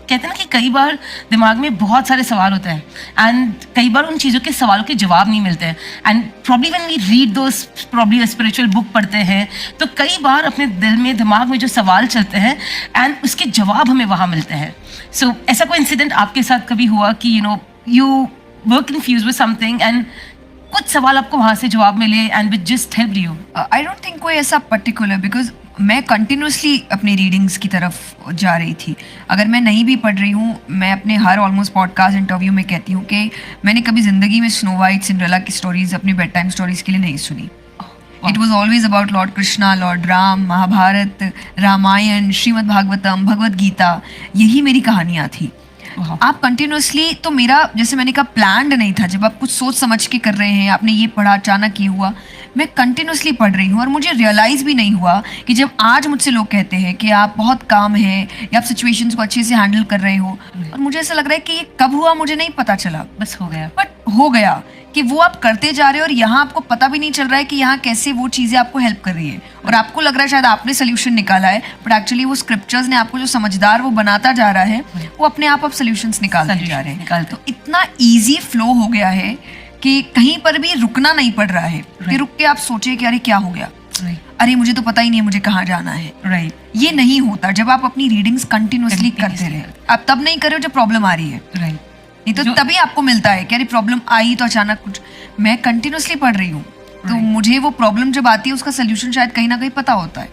कहते हैं ना कि कई बार दिमाग में बहुत सारे सवाल होते हैं एंड कई बार उन चीज़ों के सवालों के जवाब नहीं मिलते हैं and probably when we read those probably spiritual book पढ़ते हैं तो कई बार अपने दिल में दिमाग में जो सवाल चलते हैं एंड उसके जवाब हमें वहाँ मिलते हैं. सो ऐसा कोई इंसिडेंट आपके साथ कभी हुआ कि you were confuse with something and कुछ सवाल आपको वहाँ से जवाब मिले and which just help you? I don't think कोई ऐसा पर्टिकुलर, बिकॉज मैं कंटिन्यूसली अपनी रीडिंग्स की तरफ जा रही थी. अगर मैं नहीं भी पढ़ रही हूँ, मैं अपने हर ऑलमोस्ट पॉडकास्ट इंटरव्यू में कहती हूँ कि मैंने कभी ज़िंदगी में स्नो वाइट सिंड्रेला की स्टोरीज अपनी बेड टाइम स्टोरीज के लिए नहीं सुनी. It was always about lord Krishna, lord Ram, Mahabharat, Ramayan, Shrimad Bhagavatam, Bhagavad Gita, यही मेरी कहानियाँ थी. आप कंटिन्यूसली, तो मेरा जैसे मैंने कहा प्लान्ड नहीं था. जब आप कुछ सोच समझ के कर रहे हैं, आपने ये पढ़ा, अचानक ये हुआ, मैं कंटिन्यूसली पढ़ रही हूँ और मुझे रियलाइज़ भी नहीं हुआ कि जब आज मुझसे लोग कहते हैं कि आप बहुत काम हैं या आप सिचुएशंस को अच्छे से हैंडल कर रहे हो, और मुझे ऐसा लग रहा है कि ये कब हुआ मुझे नहीं पता चला, बस हो गया. बट हो गया कि वो आप करते जा रहे हो और यहाँ आपको पता भी नहीं चल रहा है कि यहाँ कैसे वो चीज़ें आपको हेल्प कर रही है. और आपको लग रहा है शायद आपने सोल्यूशन निकाला है, बट एक्चुअली वो स्क्रिप्चर्स ने आपको जो समझदार वो बनाता जा रहा है, वो अपने आप सोल्यूशंस निकालते जा रहे हैं. तो इतना ईजी फ्लो हो गया है कि कहीं पर भी रुकना नहीं पड़ रहा है कि रुक के आप सोचे कि अरे क्या हो गया, अरे मुझे तो पता ही नहीं है मुझे कहाँ जाना है. ये नहीं होता जब आप अपनी रीडिंग्स कंटिन्यूसली करते रहे. आप तब नहीं कर रहे हो जब प्रॉब्लम आ रही है, नहीं तो तभी आपको मिलता है कि अरे प्रॉब्लम आई तो अचानक कुछ. मैं कंटिन्यूसली पढ़ रही हूँ तो मुझे वो प्रॉब्लम जब आती है उसका सोल्यूशन शायद कहीं ना कहीं पता होता है.